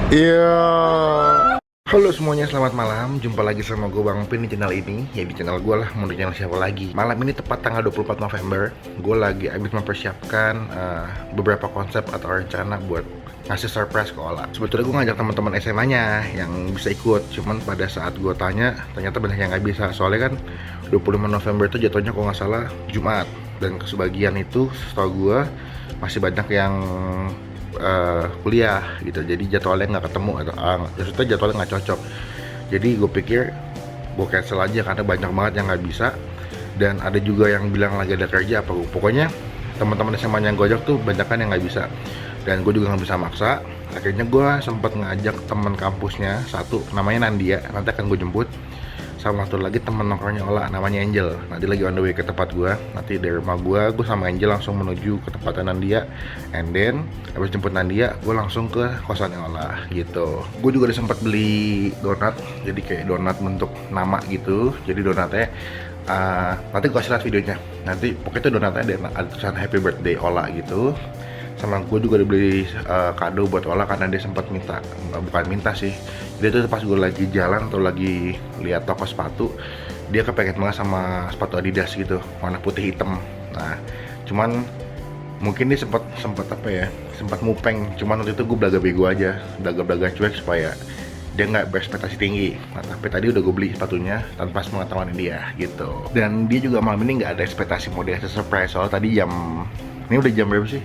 Iya. Halo semuanya, selamat malam. Jumpa lagi sama gue Bang Pin di channel ini. Ya di channel gue lah, mau di channel siapa lagi. Malam ini tepat tanggal 24 November. Gue lagi habis mempersiapkan beberapa konsep atau rencana buat ngasih surprise ke Ola. Sebetulnya gue ngajak teman-teman SMA-nya yang bisa ikut. Cuman pada saat gue tanya, ternyata banyak yang nggak bisa. Soalnya kan 25 November itu jatuhnya kalau nggak salah Jumat. Dan kesebagian itu setahu gue masih banyak yang kuliah gitu, jadi jadwalnya nggak ketemu atau maksudnya jadwalnya nggak cocok. Jadi gue pikir gue cancel aja karena banyak banget yang nggak bisa, dan ada juga yang bilang lagi ada kerja apa. Pokoknya teman-teman SMA yang gue ajak tuh banyak kan yang nggak bisa, dan gue juga nggak bisa maksa. Akhirnya gue sempat ngajak teman kampusnya satu, namanya Nandia, nanti akan gue jemput, sama satu lagi temen nongkrongnya Ola, namanya Angel. Nanti lagi on the way ke tempat gue. Nanti dari rumah gue sama Angel langsung menuju ke tempatnya Nandia. And then habis jemput Nandia, gue langsung ke kosannya Ola gitu. Gue juga udah sempat beli donat, jadi kayak donat bentuk nama gitu. Jadi donatnya nanti gue kasih lihat videonya. Nanti pokoknya itu donatnya ada tulisan Happy Birthday Ola gitu. Sama gue juga udah beli kado buat Ola karena dia sempat minta, bukan minta sih, dia tuh pas gue lagi jalan atau lagi lihat toko sepatu, dia kepengen banget sama sepatu Adidas gitu, warna putih hitam. Nah cuman mungkin dia sempat apa ya, sempat mupeng. Cuman waktu itu gue belaga bego aja, belaga cuek supaya dia nggak berekspektasi tinggi. Nah tapi tadi udah gue beli sepatunya tanpa sepengetahuan dia gitu. Dan dia juga malam ini nggak ada ekspektasi mau dia surprise. Soalnya tadi ini udah jam berapa sih?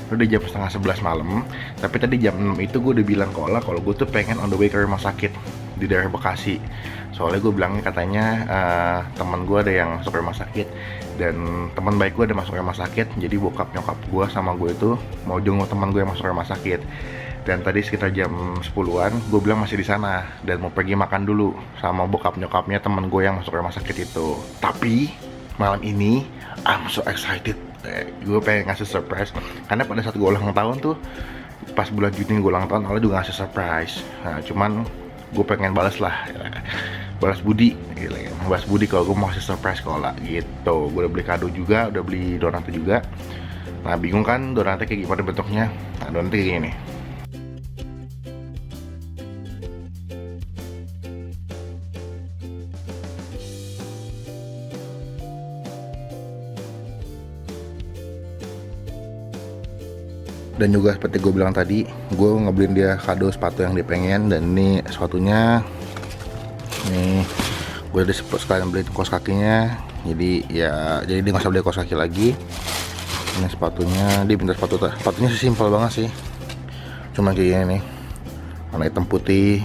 Udah jam setengah 11 malam. Tapi tadi jam 6 itu gue udah bilang ke Ola kalau gue tuh pengen on the way ke rumah sakit di daerah Bekasi. Soalnya gue bilangnya katanya teman gue ada yang masuk rumah sakit, dan teman baik gue ada masuk rumah sakit. Jadi bokap nyokap gue sama gue itu mau jenguk teman gue yang masuk rumah sakit. Dan tadi sekitar jam 10-an gue bilang masih di sana dan mau pergi makan dulu sama bokap nyokapnya teman gue yang masuk rumah sakit itu. Tapi malam ini I'm so excited. Gue pengen ngasih surprise karena pada saat gue ulang tahun tuh, pas bulan Juni gue ulang tahun, Ola juga ngasih surprise. Nah cuman gue pengen balas lah, balas budi gitu, balas budi kalau gue mau ngasih surprise ke Ola gitu. Gue udah beli kado juga, udah beli donat juga. Nah bingung kan donatnya kayak gimana bentuknya. Nah donatnya kayak gini. Dan juga seperti gue bilang tadi, gue ngebeliin dia kado sepatu yang dia pengen. Dan ini sepatunya, nih gue udah sekalian beli kaos kakinya. Jadi dia nggak usah beli kaos kaki lagi. Ini sepatunya, dia minta sepatunya sih simpel banget sih, cuma kayak gini nih, warna hitam putih,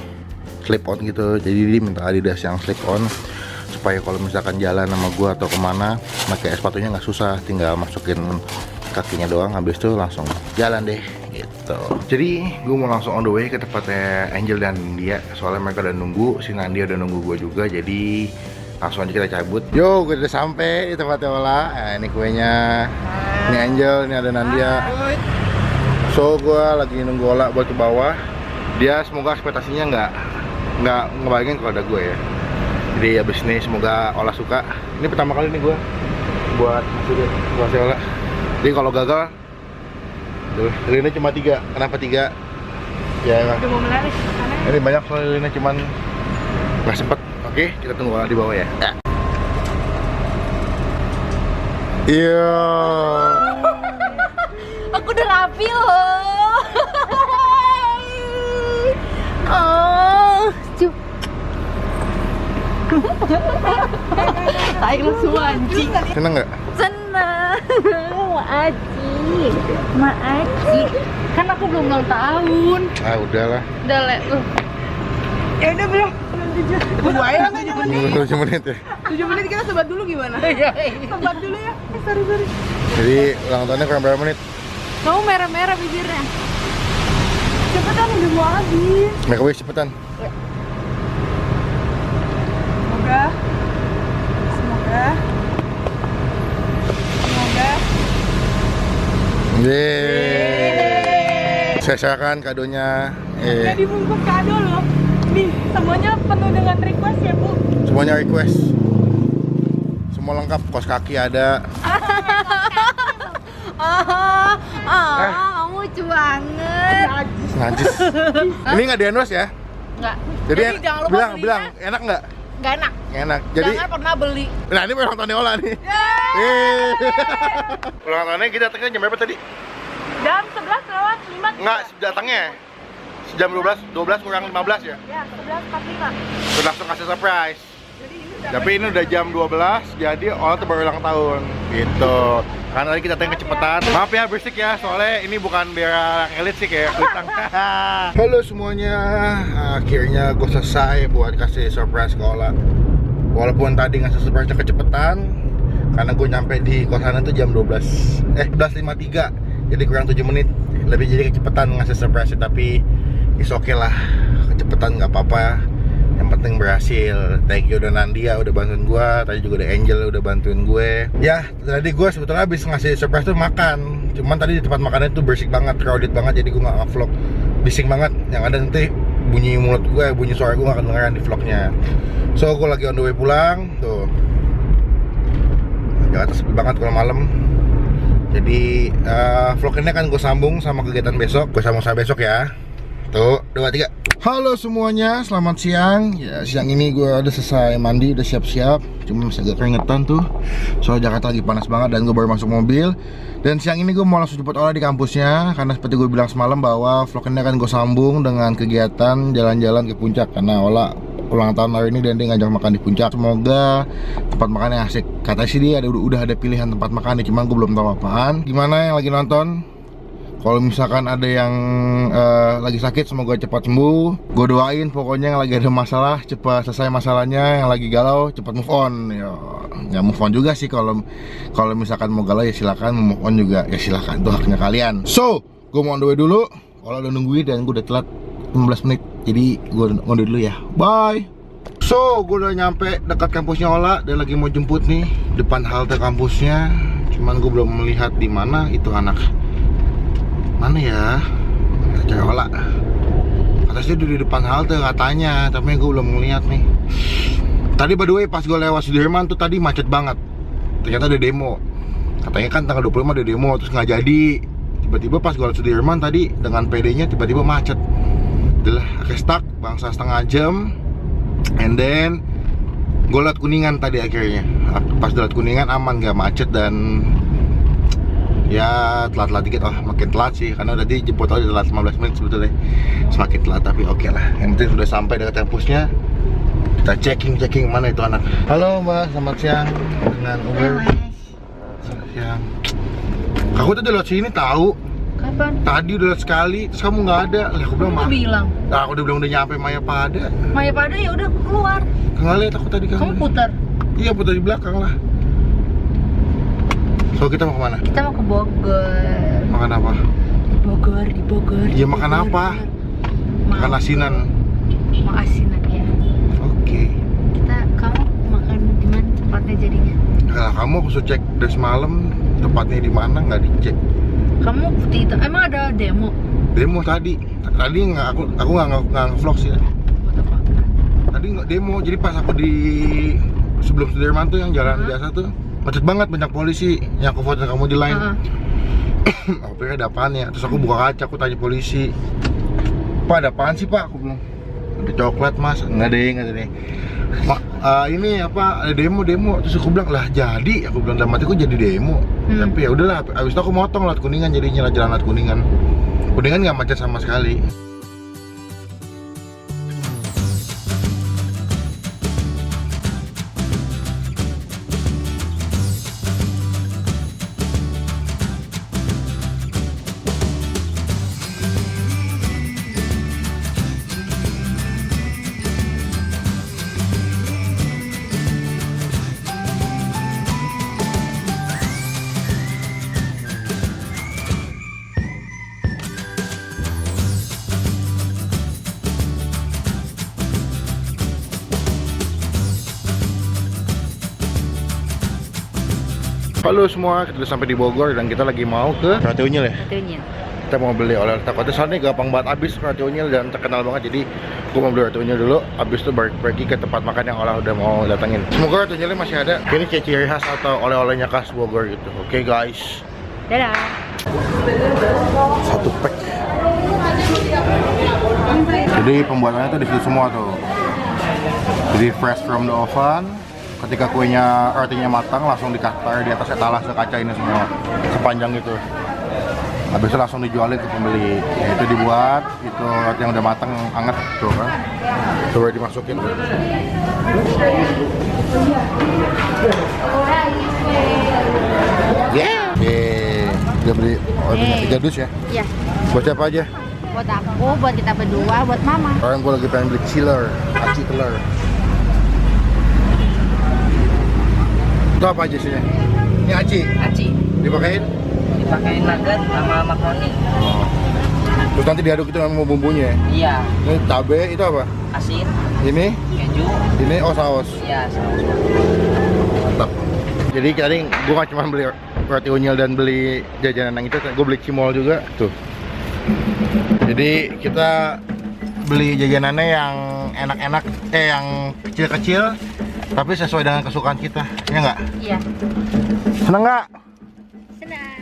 slip on gitu. Jadi dia minta Adidas yang slip on supaya kalau misalkan jalan sama gue atau kemana, pakai sepatunya nggak susah, tinggal masukin kakinya doang, habis itu langsung jalan deh gitu. Jadi gue mau langsung on the way ke tempatnya Angel dan Nandia, soalnya mereka udah nunggu, si Nandia udah nunggu gue juga. Jadi langsung aja kita cabut. Yo, gue udah sampai di tempatnya Ola. Nah, ini kuenya, ini Angel, ini ada Nandia. So gue lagi nunggu Ola buat ke bawah. Dia semoga ekspektasinya nggak ngebayangin kalau ada gue ya. Jadi abis ini semoga Ola suka. Ini pertama kali nih gue buat ngasih Ola. Jadi kalau gagal, lilinnya cuma 3. Kenapa 3? Ya emang. Udah mau menarik. Ini banyak soalnya lilinnya, cuman nggak sempet. Oke, kita tunggu di bawah ya. Iya. Aku udah rapi loh. Oh, cup. Ayo semua anjing. Seneng nggak? Seneng. Maaci. Kan aku belum ulang tahun. Ah udahlah. Udah le. Ya udah belum. Tunggu aja lah 7 menit. 7 menit ya. 7 menit kita sebat dulu gimana? Sebat dulu ya. Sorry. Jadi ulang tahunnya kurang berapa menit? Kamu merah-merah bibirnya. Cepetan udah mau habis. Make a wish cepetan. Semoga. Yeay. Saya serahkan kadonya. Udah dibungkus kado loh. Nih, semuanya penuh dengan request ya, Bu. Semuanya request. Semua lengkap, kaos kaki ada. Kamu lucu banget. Najis. Ini nggak di endorse ya? Enggak. Jadi, jangan lupa belinya. bilang enak nggak? Enggak enak. Nggak enak. Jadi Jangan pernah beli. nah ini ulang tahunnya Ola nih. Ulang tahunnya kita datangnya jam berapa tadi? Jam 11 lewat 5. Enggak, datangnya jam 12 kurang 15 ya? Ya, 11.45. Udah langsung kasih surprise. Tapi ini udah jam 12, jadi Ola tuh baru ulang tahun gitu. Karena tadi kita tanya kecepatan. Maaf ya berisik ya, soalnya ini bukan biar yang elit sih kayak kutang. Halo semuanya, akhirnya gue selesai buat kasih surprise ke Ola. Walaupun tadi ngasih surprise-nya kecepatan, karena gue nyampe di kosan itu jam 11.53, jadi kurang 7 menit. Lebih jadi kecepatan ngasih surprise, tapi is okay lah, kecepatan nggak apa-apa. Yang penting berhasil. Thank you udah Nandia udah bantuin gue. Tadi juga ada Angel udah bantuin gue. Ya tadi gue sebetulnya habis ngasih surprise tuh makan. Cuman tadi di tempat makannya tuh berisik banget, crowded banget. Jadi gue gak nge-vlog, bising banget. Yang ada nanti bunyi mulut gue, bunyi suara gue gak kedengeran di vlognya. So gue lagi on the way pulang. Tuh Jakarta sepi banget kalau malam. Jadi vlog ini akan gue sambung sama kegiatan besok. Gue sambung sampai besok ya. Tuh 2, 3. Halo semuanya, selamat siang. Ya, siang ini gue udah selesai mandi, udah siap-siap. Cuma masih agak keringetan tuh. Soalnya Jakarta lagi panas banget dan gue baru masuk mobil. Dan siang ini gue mau langsung jemput Ola di kampusnya. Karena seperti gue bilang semalam bahwa vlog ini akan gue sambung dengan kegiatan jalan-jalan ke puncak. Karena Ola ulang tahun hari ini dan dia ngajak makan di puncak. Semoga tempat makannya asik. Katanya sih dia udah ada pilihan tempat makan nih, cuman gue belum tahu apaan. Gimana yang lagi nonton? Kalau misalkan ada yang lagi sakit, semoga cepat sembuh. Gue doain pokoknya yang lagi ada masalah cepat selesai masalahnya, yang lagi galau cepat move on. Ya move on juga sih, kalau misalkan mau galau ya silakan, mau move on juga ya silakan, itu haknya kalian. So, gue mau on the way dulu. Ola udah nungguin dan gue udah telat 15 menit. Jadi gue on the way dulu ya. Bye. So, gue udah nyampe dekat kampusnya Ola dan lagi mau jemput nih depan halte kampusnya. Cuman gue belum melihat di mana itu anak. Mana ya? Cewek Ola. Atasnya udah di depan halte katanya, tapi gue belum ngeliat nih. Tadi by the way pas gue lewat Sudirman tuh tadi macet banget. Ternyata ada demo. Katanya kan tanggal 25 ada demo, terus nggak jadi. Tiba-tiba pas gue lewat Sudirman tadi dengan PD-nya tiba-tiba macet. Udah agak stuck, bangsa setengah jam. And then gue lewat Kuningan tadi akhirnya. Pas lewat Kuningan aman, gak macet dan ya telat-telat dikit. Oh makin telat sih, karena udah dijemput aja telat 15 menit sebetulnya. Semakin telat tapi oke lah. Yang penting sudah sampai dekat kampusnya. Kita checking mana itu anak. Halo mbak, selamat siang. Dengan Uber. Selamat siang. Aku tuh udah lewat sini tahu. Kapan? Tadi udah lewat sekali, terus kamu nggak ada. Lah aku bilang Kamu bilang. Nah, aku udah bilang udah nyampe Maya Pada. Maya Pada ya udah aku keluar. Nggak lihat aku tadi Kamu putar. Iya putar di belakang lah. So kita mau kemana? Kita mau ke Bogor. Makan apa? Di Bogor. Iya makan apa? Makan asinan. Mau asinan ya. Oke. Kamu makan di mana tempatnya jadinya? Nah, kamu aku sudah cek dari semalam tempatnya di mana nggak dicek. Kamu putih itu emang ada demo? Demo tadi nggak aku nggak vlog sih. Buat apa? Tadi nggak demo, jadi pas aku di sebelum Sudirman tuh yang jalan biasa tuh macet banget, banyak polisi. Yang aku foto kamu di line. Aku pikir ada apaan ya, terus aku buka kaca, aku tanya polisi, Pak ada apaan sih Pak? Aku bilang ada coklat mas, nggak deh. Ini apa ada demo, terus aku bilang lah jadi, aku bilang dalam hatiku jadi demo. Tapi ya udahlah, abis itu aku motong lewat Kuningan, jadinya jalan lewat Kuningan nggak macet sama sekali. Halo semua, kita udah sampai di Bogor dan kita lagi mau ke Roti Unyil ya. Roti Unyil. Kita mau beli oleh-oleh takutnya soalnya gampang banget habis Roti Unyil dan terkenal banget, jadi gue mau beli Roti Unyil dulu, habis itu pergi ke tempat makan yang Ola udah mau datengin. Semoga Roti Unyilnya masih ada. Ini ciri khas atau oleh-olehnya khas Bogor gitu. Oke guys. Dadah. Satu pack Jadi pembuatannya tuh di situ semua tuh. Jadi fresh from the oven. Ketika kuenya rotinya matang langsung dikasih di atas etalas kaca ini semua sepanjang itu. Habis itu langsung dijualin ke pembeli. Ya, itu dibuat, itu roti yang udah matang hangat tuh kan. Coba dimasukin. Yeah. Udah beli rotinya 3 dus ya. Iya. Buat siapa aja? Buat aku, buat kita berdua, buat mama. Orang gue lagi pengen beli chiller, aci telur. Itu apa aja sih? Ini aci. Aci Dipakein? dipakein nugget sama makaroni. Oh. Terus nanti diaduk itu sama bumbunya. Iya, Ini cabe itu apa? asin, Ini? keju. Ini oh saus. Iya, saus. Mantap. Jadi tadi gue gak cuma beli roti unyil dan beli jajanan yang itu, gue beli cimol juga tuh. Jadi kita beli jajanannya yang enak-enak, yang kecil-kecil, tapi sesuai dengan kesukaan kita, ya nggak? Iya. Seneng nggak? Senang.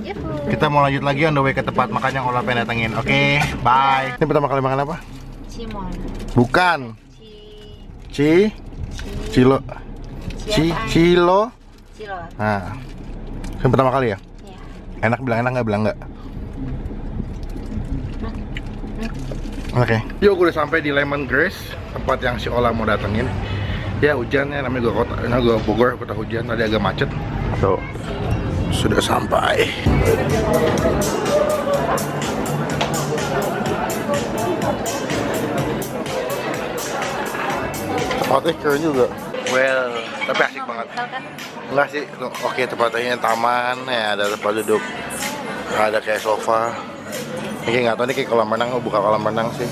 Yuhu. Kita mau lanjut lagi on the way ke tempat makan yang Ola pengen datengin. Oke, bye. Ini pertama kali makan apa? Cimol. Bukan. Ci. Cilo. Cilo. Cilo. Nah, ini pertama kali ya? Iya. Enak nggak bilang nggak? Oke. Yuk, gue udah sampai di Lemon Grace, tempat yang si Ola mau datengin. Ya hujan ya, namanya gue kota, nah gue Bogor, kota hujan, tadi agak macet. Tuh, sudah sampai. Tempatnya keren juga. Well, tapi asik banget. Enggak sih, tuh, oke tempatnya taman, ya ada tempat duduk, ada kayak sofa. Ini nggak tahu nih kayak kolam renang, buka kolam renang sih.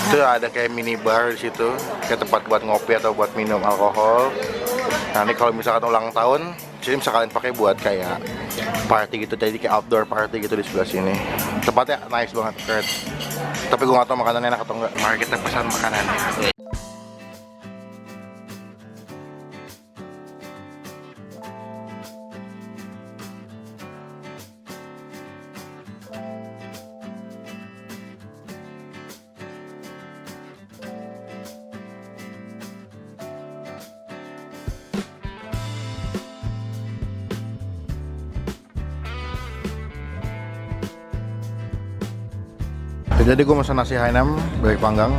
Itu ada kayak minibar di situ, kayak tempat buat ngopi atau buat minum alkohol. Nah ini kalau misalkan ulang tahun, sini bisa kalian pakai buat kayak party gitu, jadi kayak outdoor party gitu di sebelah sini. Tempatnya nice banget, keren. Tapi gue nggak tahu makanan enak atau enggak. Mari kita pesan makanan. Jadi gue pesan nasi Hainam, bebek panggang.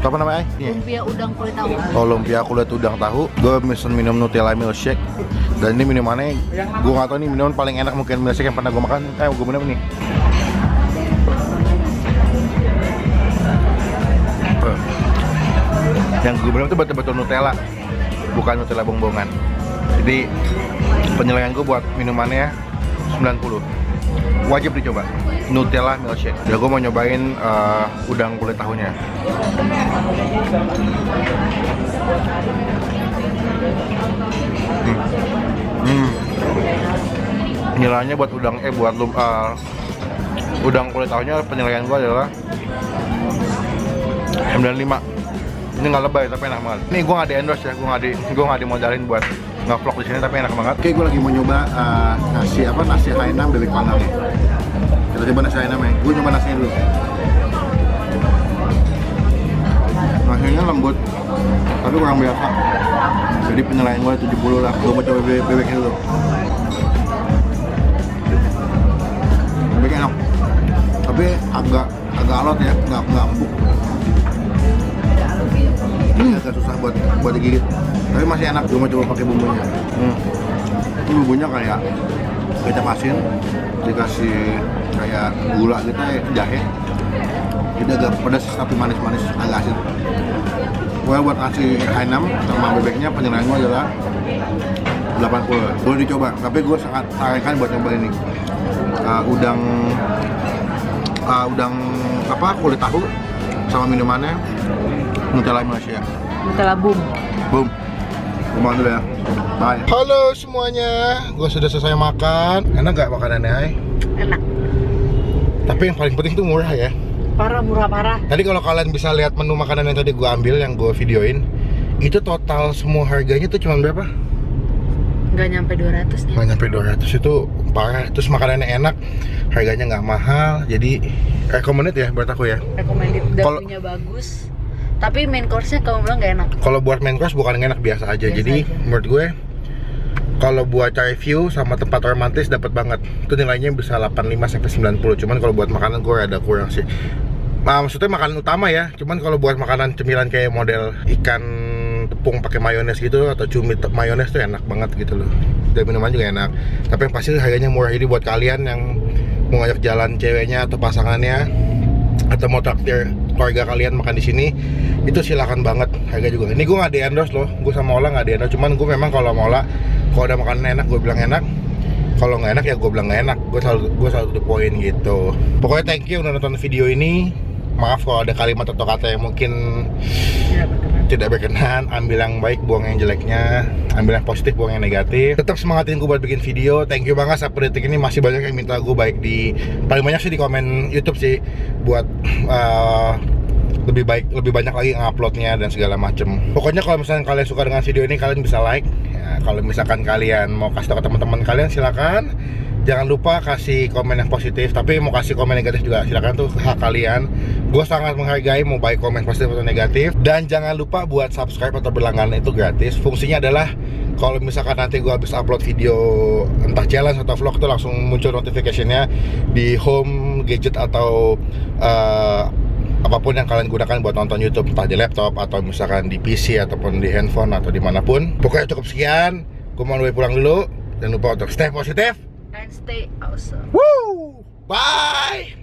Itu apa namanya? Ini. Lumpia udang kulit tahu. Oh, lumpia kulit udang tahu. Gue pesen minum Nutella milkshake. Dan ini minumannya, gue nggak tahu ini minuman paling enak mungkin milkshake yang pernah gue makan. Gue minum nih. Yang gue minum itu betul-betul Nutella, bukan Nutella bongbongan. Jadi penilaian gue buat minumannya 90. Wajib dicoba Nutella milkshake. Ya gue mau nyobain udang kulit tahunya. Nilainya buat udang udang kulit tahunya penilaian gue adalah 95. Ini nggak lebay tapi enak banget. Ini gue nggak di endorse ya, gue nggak dimodalin buat nge-vlog di sini, tapi enak banget. Oke, gue lagi mau nyoba nasi Hainam bebek panggang ya. Kita coba nasi Hainam ya. Gue coba nasinya dulu. Nasinya lembut, tapi kurang biasa. Jadi penilaian gue 70 lah. Gue mau coba bebeknya dulu. Bebeknya enak, tapi agak alot ya, nggak empuk. Ini agak susah buat digigit, tapi masih enak. Gue mau coba pakai bumbunya. Ini bumbunya kayak kecap asin, dikasih kayak gula gitu ya, jahe. Jadi agak pedas tapi manis-manis, agak asin. Gue buat nasi Hainam sama bebeknya penilaian gue adalah 80. Boleh dicoba, tapi gue sangat sarankan buat coba ini. Udang apa kulit tahu sama minumannya Nutella Malaysia. Nutella boom. Boom. Kemana dulu ya. Bye. Halo semuanya, gue sudah selesai makan. Enak gak makanannya, Hai? Enak. Tapi yang paling penting tuh murah ya. Murah parah. Tadi kalau kalian bisa lihat menu makanan yang tadi gue ambil, yang gue videoin, itu total semua harganya tuh cuma berapa? Nggak nyampe 200 nih. Nggak nyampe 200, itu parah. Terus makanannya enak, harganya nggak mahal, jadi recommended ya buat aku ya. Recommended, dan Kalau- punya bagus. Tapi main course-nya kamu bilang nggak enak. Kalau buat main course bukan enak, biasa aja. Biasa Jadi aja. menurut gue kalau buat cari view sama tempat romantis dapat banget. Itu nilainya bisa 85 sampai 90. Cuman kalau buat makanan gue ada kurang sih. Nah, maksudnya makanan utama ya. Cuman kalau buat makanan cemilan kayak model ikan tepung pakai mayones gitu atau cumi mayones tuh enak banget gitu loh. Dan minuman juga enak. Tapi yang pasti harganya murah. Jadi buat kalian yang mau ngajak jalan ceweknya atau pasangannya atau mau traktir keluarga kalian makan di sini, itu silakan banget. Harga juga. Ini gue nggak di endorse loh. Gue sama Ola nggak di endorse. Cuman gue memang kalau sama Ola, kalau ada makanan enak gue bilang enak. Kalau nggak enak ya gue bilang nggak enak. Gue selalu to the point gitu. Pokoknya thank you udah nonton video ini. Maaf kalau ada kalimat atau kata yang mungkin tidak berkenan. Ambil yang baik, buang yang jeleknya. Ambil yang positif, buang yang negatif. Tetap semangatin gue buat bikin video. Thank you banget sampai detik ini masih banyak yang minta gue baik di, paling banyak sih di komen YouTube sih, buat lebih banyak lagi nguploadnya dan segala macem. Pokoknya kalau misalnya kalian suka dengan video ini, kalian bisa like ya. Kalau misalkan kalian mau kasih tahu ke teman-teman kalian, silakan. Jangan lupa kasih komen yang positif. Tapi mau kasih komen negatif juga silakan, tuh hak kalian. Gue sangat menghargai mau baik komen positif atau negatif. Dan jangan lupa buat subscribe atau berlangganan, itu gratis. Fungsinya adalah kalau misalkan nanti gue habis upload video entah challenge atau vlog, tuh langsung muncul notification-nya di home gadget atau apapun yang kalian gunakan buat nonton YouTube, entah di laptop atau misalkan di PC ataupun di handphone atau dimanapun. Pokoknya cukup sekian. Gue mau pulang dulu. Jangan lupa untuk stay positif And stay awesome. Woo! Bye!